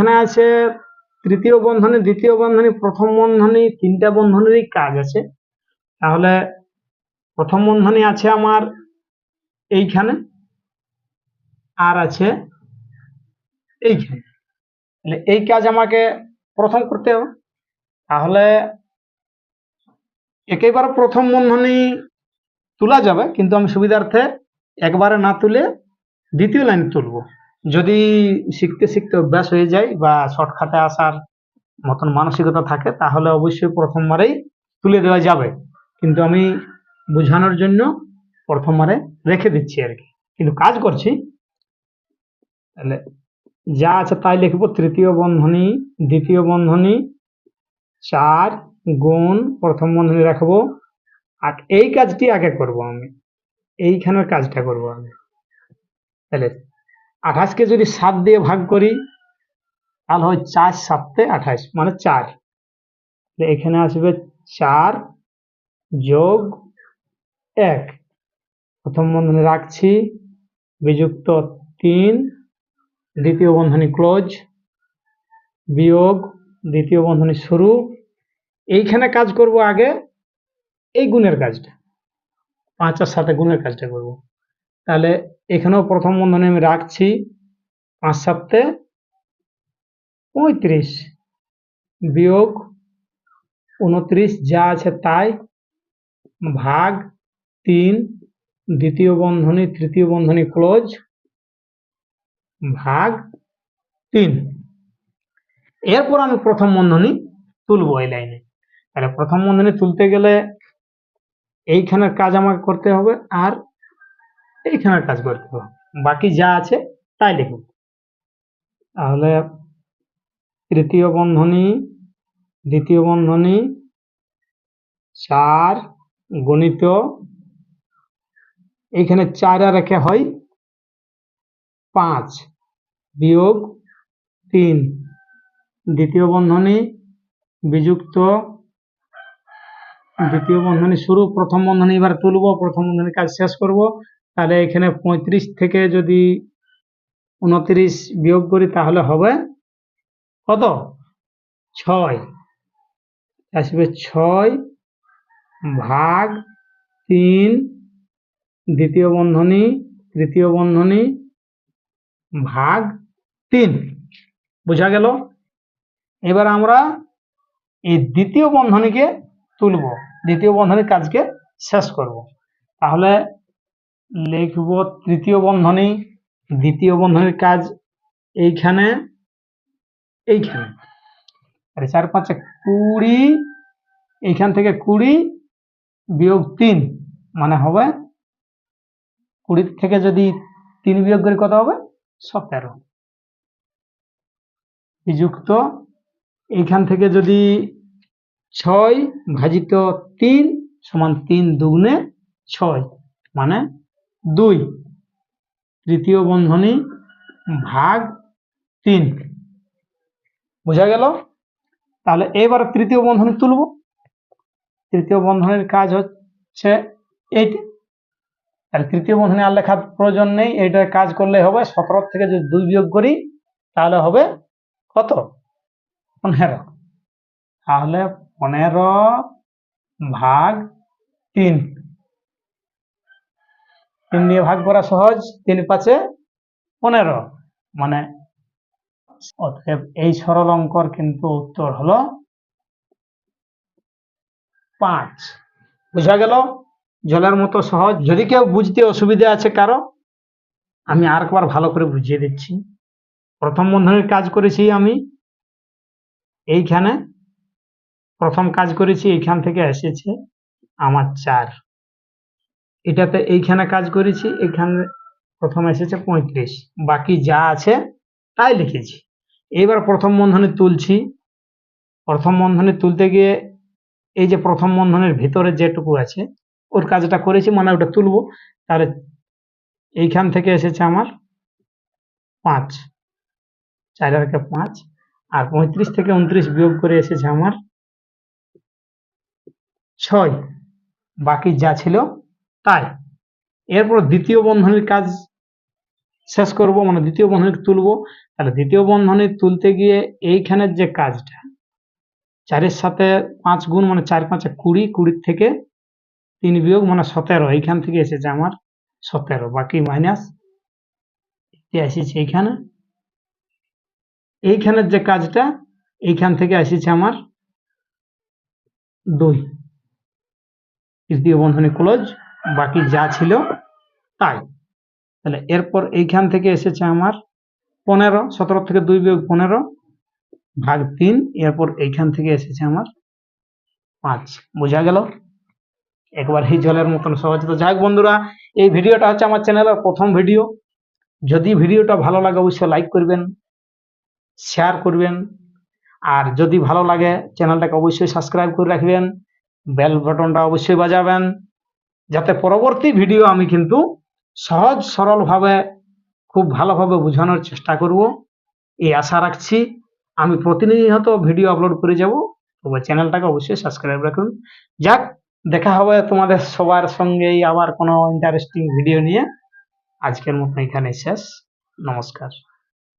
এখানে আছে তৃতীয় বন্ধনী, দ্বিতীয় বন্ধনী, প্রথম বন্ধনী, তিনটা বন্ধনীরই কাজ আছে। তাহলে প্রথম বন্ধনী আছে আমার এইখানে, আর আছে এইখানে। তাহলে এই কাজ আমাকে প্রথম করতে হবে। তাহলে একেবারে প্রথম বন্ধনী তোলা যাবে, কিন্তু আমি সুবিধার্থে একবারে না তুলে দ্বিতীয় লাইন তুলব। যদি শিখতে শিখতে অভ্যাস হয়ে যায় বা শর্টকাটে আসার মতন মানসিকতা থাকে, তাহলে অবশ্যই প্রথমবারেই তুলে দেওয়া যাবে, কিন্তু আমি বোঝানোর জন্য প্রথমবারে রেখে দিচ্ছি আর কি, কিন্তু কাজ করছি। তাহলে যা আছে তাই লিখবো। তৃতীয় বন্ধনী, দ্বিতীয় বন্ধনী, 4 গুণ প্রথম বন্ধনী রাখবো। আর এই কাজটি আগে করব, আমি এইখানের কাজটা করব আমি। তাহলে 28 কে যদি 7 দিয়ে ভাগ করি, তাহলে হয় 4 7 28 মানে 4। এখানে আসবে 4 যোগ 1, প্রথম বন্ধনী রাখছি, বিযুক্ত 3, দ্বিতীয় বন্ধনী ক্লোজ, বিয়োগ দ্বিতীয় বন্ধনী শুরু। এইখানে কাজ করব আগে এই গুণের কাজটা, 5 আর 7 গুণের কাজটা করব। তাহলে এখানেও প্রথম বন্ধনী আমি রাখছি, 5 7 35 বিয়োগ 29 যা আছে তাই, ভাগ 3, দ্বিতীয় বন্ধনী তৃতীয় বন্ধনী ক্লোজ, ভাগ 3। এরপর আমি প্রথম বন্ধনী তুলবো এই লাইনে। তাহলে প্রথম বন্ধনী তুলতে গেলে এইখানের কাজ আমাকে করতে হবে আর এইখানের কাজ করতে হবে, বাকি যা আছে তাই লিখব। তাহলে তৃতীয় বন্ধনী, দ্বিতীয় বন্ধনী, 4 গণিত, এইখানে 4 আর রেখে হয় 5 বিয়োগ 3, দ্বিতীয় বন্ধনী বিযুক্ত দ্বিতীয় বন্ধনী শুরু, প্রথম বন্ধনী এবার তুলব, প্রথম বন্ধনী কাজ শেষ করব। তাহলে এখানে 35 থেকে যদি 29 বিয়োগ করি, তাহলে হবে কত? 6 আসবে, 6 ভাগ 3, দ্বিতীয় বন্ধনী তৃতীয় বন্ধনী, ভাগ 3। বোঝা গেল? এবার আমরা এই দ্বিতীয় বন্ধনীকে তুলব, দ্বিতীয় বন্ধনীর কাজকে শেষ করব। তাহলে লিখব তৃতীয় বন্ধনী, দ্বিতীয় বন্ধনীর কাজ এইখানে, এইখানে, আর 4 5 20, এইখান থেকে 20 বিয়োগ 3 মানে হবে 20 থেকে যদি 3 বিয়োগ করি কত হবে? 17 বিযুক্ত এইখান থেকে যদি 6 ভাজিত 3 সমান 3 দুগুণে 6 মানে 2, তৃতীয় বন্ধনী ভাগ 3। বোঝা গেল? তাহলে এবার তৃতীয় বন্ধনী তুলব। তৃতীয় বন্ধনীর কাজ হচ্ছে এইটা। তাহলে তৃতীয় বন্ধনী আর লেখার প্রয়োজন নেই, এইটা কাজ করলে হবে। 17 থেকে যদি 2 বিয়োগ করি তাহলে হবে কত? 15। তাহলে 15 ভাগ 3, 3 দিয়ে ভাগ করা সহজ, 3 5 15 মানে, অতএব এই সরল অঙ্কর কিন্তু উত্তর হলো 5। বুঝা গেল? জলের মতো সহজ। যদি কেউ বুঝতে অসুবিধা আছে কারো, আমি আরেকবার ভালো করে বুঝিয়ে দিচ্ছি। প্রথম বন্ধনীর কাজ করেছি আমি এইখানে, প্রথম কাজ করেছি এইখান থেকে এসেছে আমার 4, এটাতে এইখানে কাজ করেছি, এখানে প্রথম এসেছে 35, বাকি যা আছে তাই লিখেছি। এবার প্রথম বন্ধনী তুলছি। প্রথম বন্ধনী তুলতে গিয়ে এই যে প্রথম বন্ধনীর ভিতরে যেটুকু আছে ওর কাজটা করেছি, মানে ওটা তুলবো। তাহলে এইখান থেকে এসেছে আমার 5, 4 আর 5, আর 35 থেকে 29 বিয়োগ করে এসেছে আমার 6, বাকি যা ছিল তাই। এরপর দ্বিতীয় বন্ধনীর কাজ শেষ করব, মানে দ্বিতীয় বন্ধনী তুলবো। তাহলে দ্বিতীয় বন্ধনী তুলতে গিয়ে এইখানের যে কাজটা, 4-এর সাথে 5 গুণ মানে 4-5 20, 20 থেকে 3 বিয়োগ মানে 17, এইখান থেকে এসেছে আমার 17, বাকি মাইনাস এসেছে এইখানে। এইখানের যে কাজটা, এইখান থেকে এসেছে আমার 2, তৃতীয় বন্ধনী ক্লোজ, বাকি যা ছিল তাই। তাহলে এরপর এইখান থেকে এসেছে আমার 15, 17 থেকে 2 বিয়োগ 15 ভাগ 3, এরপর এইখান থেকে এসেছে আমার 5। বোঝা গেল? একবার এই জলের মতন সহজ। তো যাই হোক বন্ধুরা, এই ভিডিওটা হচ্ছে আমার চ্যানেলের প্রথম ভিডিও। যদি ভিডিওটা ভালো লাগে অবশ্যই লাইক করবেন, শেয়ার করবেন, আর যদি ভালো লাগে চ্যানেলটাকে অবশ্যই সাবস্ক্রাইব করে রাখবেন, বেল বাটনটা অবশ্যই বাজাবেন, যাতে পরবর্তী ভিডিও আমি কিন্তু সহজ সরলভাবে খুব ভালোভাবে বোঝানোর চেষ্টা করব, এই আশা রাখছি। আমি প্রতিনিয়ত ভিডিও আপলোড করে যাব, তবে চ্যানেলটাকে অবশ্যই সাবস্ক্রাইব রাখুন। যাক, দেখা হবে তোমাদের সবার সঙ্গেই আবার কোনো ইন্টারেস্টিং ভিডিও নিয়ে। আজকের মতো এখানে শেষ। নমস্কার।